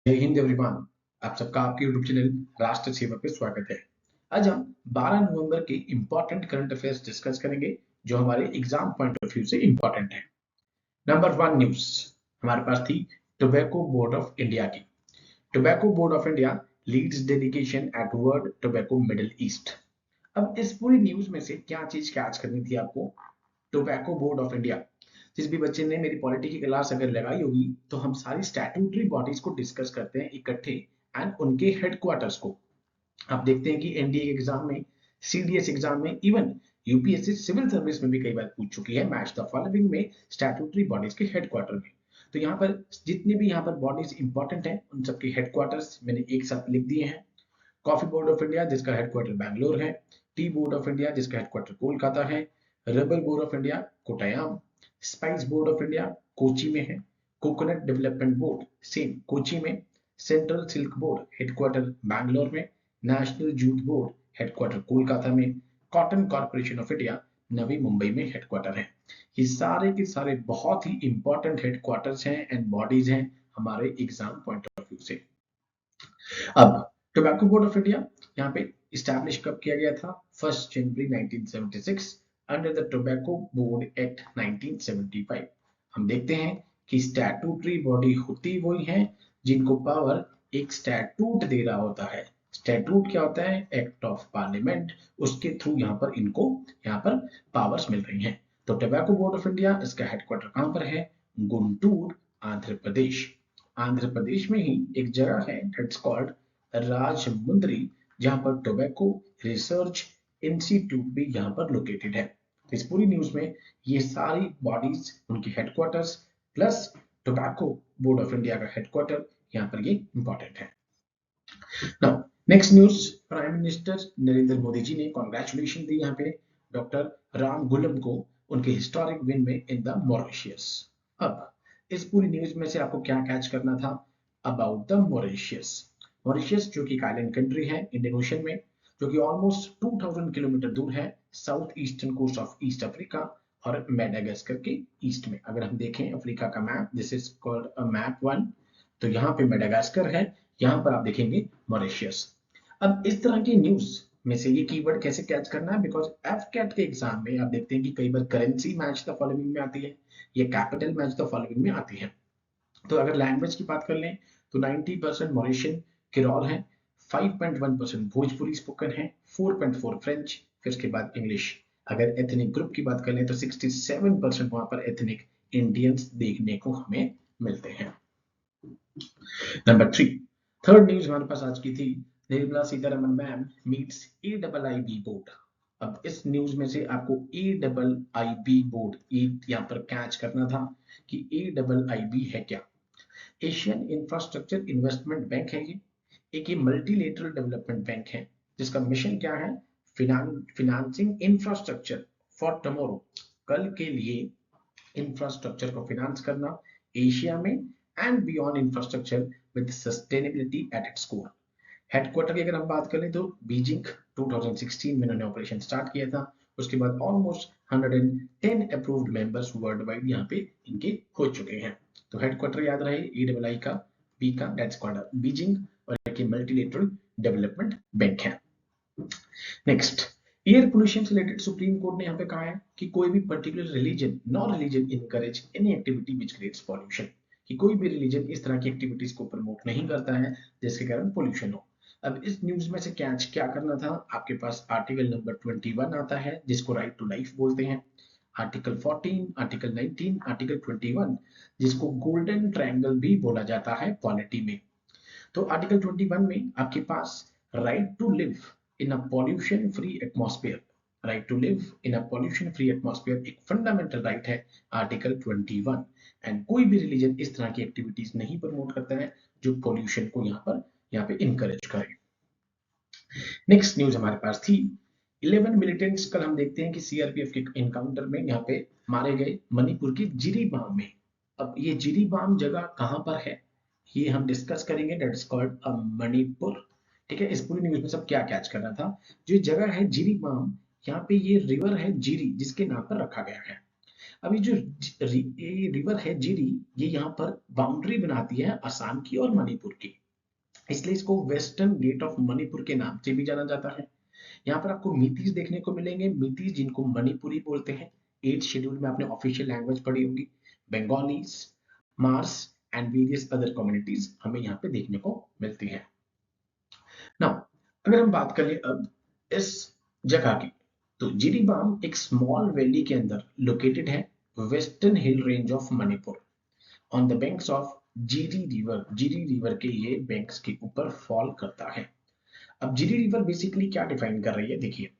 जय हिंद एवरीवन। आप सबका आपके यूट्यूब चैनल राष्ट्र सेवा पे स्वागत है। आज हम 12 नवंबर के इंपॉर्टेंट करंट अफेयर्स डिस्कस करेंगे जो हमारे एग्जाम पॉइंट ऑफ व्यू से इंपॉर्टेंट है। नंबर 1 न्यूज हमारे पास थी टोबैको बोर्ड ऑफ इंडिया की। Tobacco board of India leads delegation at world tobacco middle east. अब इस पूरी न्यूज में से क्या चीज कैच करनी थी आपको? Tobacco board of India. जिस भी बच्चे ने मेरी पॉलिटी की क्लास अगर लगाई होगी तो हम सारी स्टैट्यूटरी बॉडीज को डिस्कस करते हैं इकट्ठे एंड उनके हेडक्वार्टर्स को। आप देखते हैं कि एनडीए एग्जाम में, सीडीएस एग्जाम में, इवन यूपीएससी सिविल सर्विस में भी कई बार पूछ चुकी है मैच द फॉलोइंग में स्टैट्यूटरी बॉडीज के हेडक्वार्टर में। तो यहाँ पर जितने भी यहाँ पर बॉडीज इंपॉर्टेंट है उन सबके हेडक्वार्टर्स मैंने एक साथ लिख दिए हैं। कॉफी बोर्ड ऑफ इंडिया जिसका हेडक्वार्टर बैंगलोर है, टी बोर्ड ऑफ इंडिया जिसका हेडक्वार्टर कोलकाता है, rubber board of India Kottayam, spice board of India Kochi में है, coconut development board same Kochi में, central silk board headquarter Bangalore में, national jute board headquarter Kolkata में, cotton corporation of India Navi Mumbai में हेडक्वार्टर है। ये सारे के सारे बहुत ही इंपॉर्टेंट हेडक्वार्टर्स हैं एंड बॉडीज हैं हमारे एग्जाम पॉइंट ऑफ व्यू से। अब टोबैको बोर्ड ऑफ इंडिया यहाँ पे इस्टेब्लिश कब किया गया था? 1 जनवरी 1976 under the tobacco board act 1975। हम देखते हैं कि स्टैट्यूटरी बॉडी होती वही है जिनको पावर एक स्टैट्यूट दे रहा होता है। स्टैट्यूट क्या होता है? Act of parliament. उसके थ्रू यहाँ पर इनको यहाँ पर पावर्स मिल रही हैं। तो टोबैको बोर्ड ऑफ इंडिया इसका हेडक्वार्टर कहाँ पर है? गुंटूर, आंध्र प्रदेश। आंध्र प्रदेश में ही एक जगह है दैट्स कॉल्ड राजमुंद्री, जहां पर टोबैको रिसर्च इंस्टीट्यूट भी यहां पर लोकेटेड है। तो इस पूरी न्यूज में ये सारी बॉडीज उनकी headquarters plus tobacco board of India का हेडक्वार्टर यहाँ पर ये इंपॉर्टेंट है। Now next news, prime minister Narendra Modi ji ने कॉन्ग्रेचुलेशन दी यहाँ पे डॉक्टर राम गुलम को उनके हिस्टोरिक विन में इन द मॉरिशियस। अब इस पूरी न्यूज में से आपको क्या कैच करना था अबाउट द मॉरिशियस? मॉरिशियस जो कि एक आइलैंड कंट्री है इंडियन ओशन में, जो कि ऑलमोस्ट 2000 किलोमीटर दूर है south eastern coast of east Africa और मेडागास्कर के ईस्ट में। अगर हम देखें अफ्रीका का map, this is called a map 1, तो यहाँ पे मेडागास्कर है, यहाँ पर आप देखेंगे मॉरिशियस। अब इस तरह की न्यूज में से ये कीवर्ड कैसे कैच करना है? बिकॉज एफकेट के एग्जाम में आप देखते हैं कि कई बार करेंसी मैच द फॉलोइंग में आती है, ये कैपिटल मैच द फॉलोइंग में आती है। तो अगर लैंग्वेज की बात कर लें तो 90% मॉरिशियन क्रियोल है, 5.1% भोजपुरी स्पोकन है, 4.4 फ्रेंच, फिर उसके बाद इंग्लिश। अगर एथनिक ग्रुप की बात कर लें तो 67% वहां पर एथनिक इंडियंस देखने को हमें मिलते हैं। नंबर 3, थर्ड न्यूज हमारे पास आज की थी Nirmala Sitharaman ma'am meets AIIB board. अब इस न्यूज में से आपको AIIB बोर्ड यहाँ पर कैच करना था कि AIIB है क्या। एशियन इंफ्रास्ट्रक्चर इन्वेस्टमेंट बैंक है ये, एक ये मल्टीलेटरल डेवलपमेंट बैंक है जिसका मिशन क्या है? फिनांसिंग इंफ्रास्ट्रक्चर फॉर टुमारो, कल के लिए इंफ्रास्ट्रक्चर को फिनांस करना एशिया में and beyond infrastructure with sustainability at its core. Headquarter की अगर हम बात करें तो बीजिंग 2016 में इन्होंने ऑपरेशन स्टार्ट किया था। उसके बाद almost 110 approved members world wide यहाँ पे इनके हो चुके हैं। तो हेडक्वार्टर याद रहे AII का, बी का, दैट्स कॉल्ड बीजिंग, और एक मल्टीलेटरल डेवलपमेंट बैंक है। नेक्स्ट, एयर पोल्यूशन से रिलेटेड सुप्रीम कोर्ट ने यहाँ पे कहा है कि कोई भी particular religion, no religion encourage any activity which creates pollution, कि कोई भी रिलीजन इस तरह की एक्टिविटीज को प्रमोट नहीं करता है जिसके कारण पोल्यूशन हो। अब इस न्यूज में से कैच क्या करना था? आपके पास आर्टिकल नंबर 21 आता है जिसको राइट टू लाइफ बोलते हैं, आर्टिकल 14, आर्टिकल 19, आर्टिकल 21 जिसको गोल्डन ट्रायंगल भी बोला जाता है पॉलिटी में। तो आर्टिकल 21 में आपके पास right to live in a pollution free atmosphere, right to live in a pollution free atmosphere एक फंडामेंटल राइट है आर्टिकल 21। एंड कोई भी रिलीजन इस तरह की एक्टिविटीज नहीं प्रमोट करता है जो पॉल्यूशन को यहाँ पे इनकरेज करे। नेक्स्ट न्यूज हमारे पास थी 11 मिलिटेंट्स, कल हम देखते हैं कि सीआरपीएफ के एनकाउंटर में यहाँ पे मारे गए मणिपुर के जिरीबाम में। अब ये जिरीबाम जगह कहां पर है ये हम डिस्कस करेंगे, दैट इज कॉल्ड मणिपुर। ठीक है, इस पूरी न्यूज में सब क्या कैच करना था? जो जगह है जिरीबाम, यहाँ पे ये रिवर है जिरी जिसके नाम पर रखा गया है। अभी जो रिवर है जिरी, ये यहाँ पर बाउंड्री बनाती है असम की और मणिपुर की। इसलिए इसको वेस्टर्न गेट ऑफ मणिपुर के नाम से भी जाना जाता है। यहाँ पर आपको मीतीस देखने को मिलेंगे, मीतीस जिनको मणिपुरी बोलते हैं। 8th शेड्यूल में आपने ऑफिशियल लैंग्वेज पढ़ी होगी। Bengalis, Mars and various other communities हमें यहाँ पे देखने को मिलती है। नाउ अगर हम बात करें अब इस जगह की, तो जिरीबाम एक स्मॉल वैली के अंदर लोकेटेड है, western hill range of Manipur, on the banks of Jiri river. Jiri river के ये बैंक्स के ऊपर फॉल करता है। अब जीरी रिवर बेसिकली क्या डिफाइन कर रही है, देखिए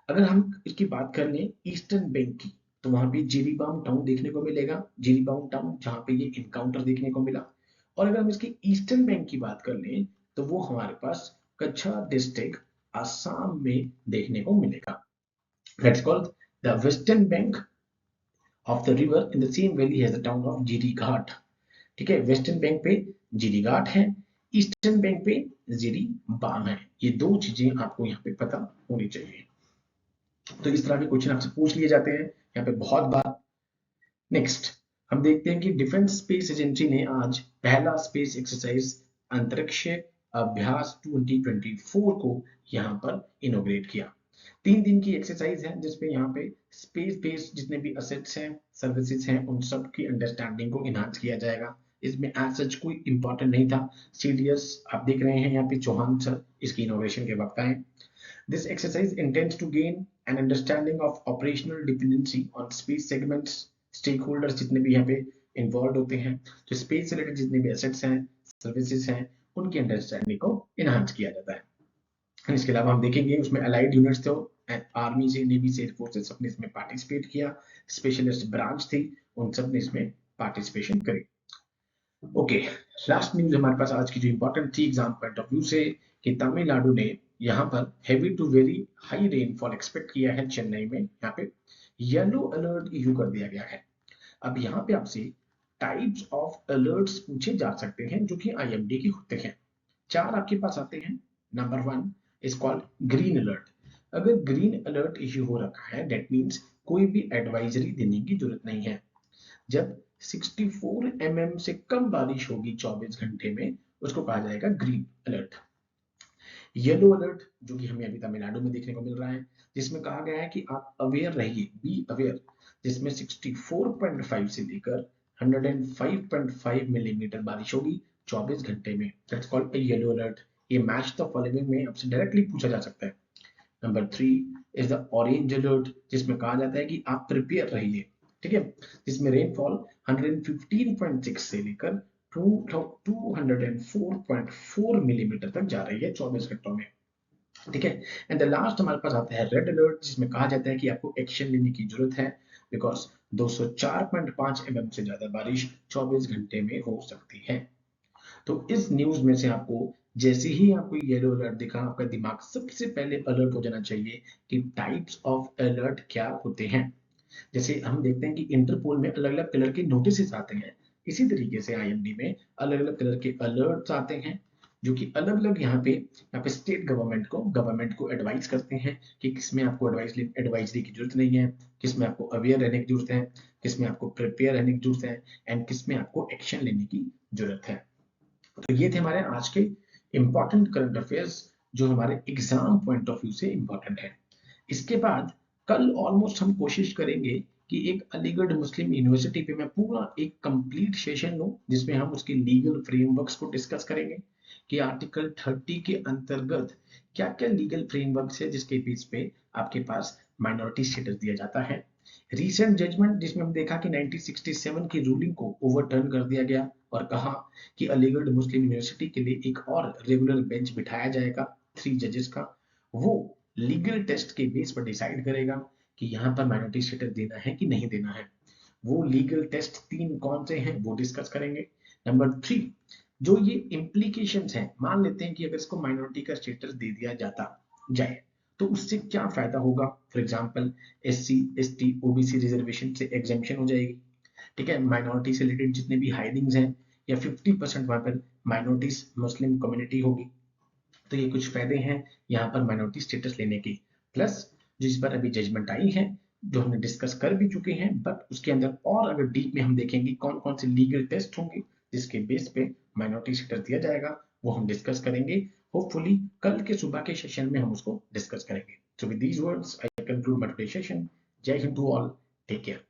अगर हम इसकी बात कर लें ईस्टर्न बैंक की, तो वहां पे जिरीबाम टाउन देखने को मिलेगा, जिरीबाम टाउन जहां पे ये इनकाउंटर देखने को मिला। और अगर हम इसकी ईस्टर्न बैंक की बात कर लें, तो वो हमारे पास कच्छा डिस्ट्रिक्ट असम में देखने को मिलेगा। That's called the western bank of the river in the same valley has the town of Jiri Ghat. ठीक है, वेस्टर्न बैंक पे जीरी घाट है, ईस्टर्न बैंक पे जीरी बाम है। ये दो चीजें आपको यहाँ पे पता होनी चाहिए। तो इस तरह के क्वेश्चन आपसे पूछ लिए जाते हैं यहाँ पे बहुत बार। नेक्स्ट हम देखते हैं कि डिफेंस स्पेस एजेंसी ने आज पहला स्पेस एक्सरसाइज अंतरिक्ष अभ्यास 2024 को यहाँ पर इनोग्रेट किया। 3 दिन की एक्सरसाइज है जिसमें यहाँ पे स्पेस बेस्ड जितने भी असेट्स हैं, सर्विसेज हैं, उन सब की अंडरस्टैंडिंग को इनहांस किया जाएगा। इसमें एज सच कोई इंपॉर्टेंट नहीं था। सीडीएस आप देख रहे हैं यहाँ पे चौहान सर इसकी इनोग्रेशन के वक्त आए। This exercise intends to gain an understanding of operational dependency on space segments, stakeholders जितने भी यहाँ पे इन्वॉल्व होते हैं, तो स्पेस से रिलेटेड जितने भी एसेट्स हैं, सर्विसेज हैं, उनकी अंडरस्टैंडिंग को इनहांस किया जाता है। इसके अलावा हम देखेंगे उसमें अलाइड यूनिट्स थे, आर्मी से, नेवी से, एयरफोर्स सबने इसमें पार्टिसिपेट किया, स्पेशलिस्ट ब्रांच थी, उन सब ने इसमें पार्टिसिपेशन करी। ओके, लास्ट न्यूज हमारे पास आज की जो इंपॉर्टेंट थी एग्जाम पॉइंट ऑफ व्यू से, कि तमिलनाडु ने यहाँ पर heavy to very high rainfall expect किया है। चेन्नई में यहाँ पे येलो अलर्ट इशू कर दिया गया है। अब यहाँ पे आपसे टाइप्स ऑफ अलर्ट्स पूछे जा सकते हैं जो कि आईएमडी के होते हैं। 4 आपके पास आते हैं। Number 1 is called green alert. अगर ग्रीन अलर्ट इशू हो रखा है, दैट मीन्स कोई भी एडवाइजरी देने की जरूरत नहीं है। जब 64 mm से कम बारिश होगी 24 घंटे में, उसको कहा जाएगा ग्रीन अलर्ट। येलो अलर्ट जो कि हमें अभी तमिलनाडु में देखने को मिल रहा है, जिसमें कहा गया है कि आप अवेयर रहिए, बी अवेयर, जिसमें 64.5 से लेकर 105.5 मिलीमीटर बारिश होगी 24 घंटे में। That's called a yellow alert. ये मैच द फॉलोइंग में आपसे डायरेक्टली पूछा जा सकता है। Number 3 is the orange alert, जिसमें कहा जाता है कि आप प्रिपेयर रहिए। ठीक है, जिसमें रेनफॉल 115.6 से लेकर 204.4 मिलीमीटर तक जा रही है 24 घंटों में। ठीक है, एंड द लास्ट हमारे पास आता है रेड अलर्ट, जिसमें कहा जाता है कि आपको एक्शन लेने की जरूरत है, बिकॉज 204.5 mm से ज्यादा बारिश 24 घंटे में हो सकती है। तो इस न्यूज में से आपको जैसे ही आपको येलो अलर्ट दिखा, आपका दिमाग सबसे पहले अलर्ट हो जाना चाहिए कि टाइप्स ऑफ अलर्ट क्या होते हैं। जैसे हम देखते हैं कि इंटरपोल में अलग अलग कलर के नोटिस आते हैं, इसी तरीके से आईएमडी में अलग अलग कलर के अलर्ट्स आते हैं, जो कि अलग अलग यहाँ पे स्टेट गवर्नमेंट को एडवाइस करते हैं कि किसमें आपको एडवाइजरी की जरूरत नहीं है, किसमें आपको अवेयर रहने की जरूरत है, किसमें आपको प्रिपेयर रहने की जरूरत है, एंड किसमें आपको एक्शन लेने की जरूरत है। तो ये थे हमारे आज के इंपॉर्टेंट करंट अफेयर्स जो हमारे एग्जाम पॉइंट ऑफ व्यू से इंपॉर्टेंट है। इसके बाद कल ऑलमोस्ट हम कोशिश करेंगे कि एक अलीगढ़ मुस्लिम यूनिवर्सिटी पे मैं पूरा एक कंप्लीट सेशन लूं, जिसमें हम उसके लीगल फ्रेमवर्क्स को डिस्कस करेंगे कि आर्टिकल 30 के अंतर्गत क्या क्या लीगल फ्रेमवर्क्स है जिसके बेस पे आपके पास माइनॉरिटी स्टेटस दिया जाता है। रीसेंट जजमेंट जिसमें हम देखा कि 1967 की रूलिंग को ओवरटर्न कर दिया गया और कहा कि अलीगढ़ मुस्लिम यूनिवर्सिटी के लिए एक और रेगुलर बेंच बिठाया जाएगा 3 जजेस का। वो लीगल टेस्ट के बेस पर डिसाइड करेगा कि यहाँ पर माइनॉरिटी स्टेटस देना है कि नहीं देना है। वो लीगल टेस्ट 3 कौन से हैं वो डिस्कस करेंगे। नंबर 3 जो ये इम्प्लीकेशंस हैं, मान लेते हैं कि अगर इसको माइनॉरिटी का स्टेटस दे दिया जाए तो उससे क्या फायदा होगा। For example SC ST OBC reservation से एग्जेम्पशन हो जाएगी। ठीक है, माइनॉरिटी से रिलेटेड जितने भी हायरिंग्स हैं या 50% वहां पर माइनॉरिटीज मुस्लिम कम्युनिटी होगी, तो ये कुछ फायदे हैं यहाँ पर माइनॉरिटी स्टेटस लेने के। प्लस जिस पर अभी जजमेंट आई है जो हमने डिस्कस कर भी चुके हैं, बट उसके अंदर और अगर डीप में हम देखेंगे कौन कौन से लीगल टेस्ट होंगे जिसके बेस पे माइनॉरिटी स्टेटस दिया जाएगा, वो हम डिस्कस करेंगे। होपफुली कल के सुबह के सेशन में हम उसको डिस्कस करेंगे। So with these words I conclude my today session. Jai Hind to all, take care.